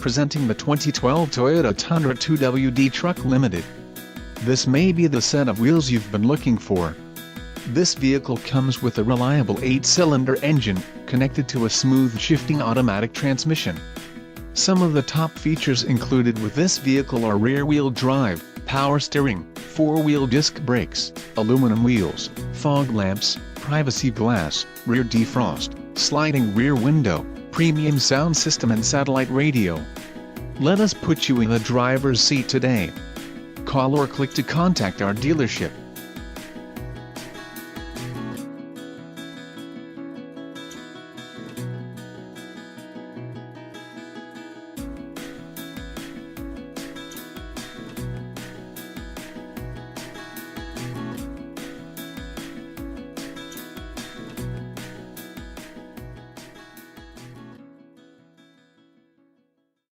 presenting the 2012 Toyota Tundra 2WD Truck Limited. This may be the set of wheels you've been looking for. This vehicle comes with a reliable 8-cylinder engine, connected to a smooth shifting automatic transmission. Some of the top features included with this vehicle are rear-wheel drive, power steering, 4-wheel disc brakes, aluminum wheels, fog lamps, privacy glass, rear defrost, sliding rear window, premium sound system and satellite radio. Let us put you in the driver's seat today. Call or click to contact our dealership.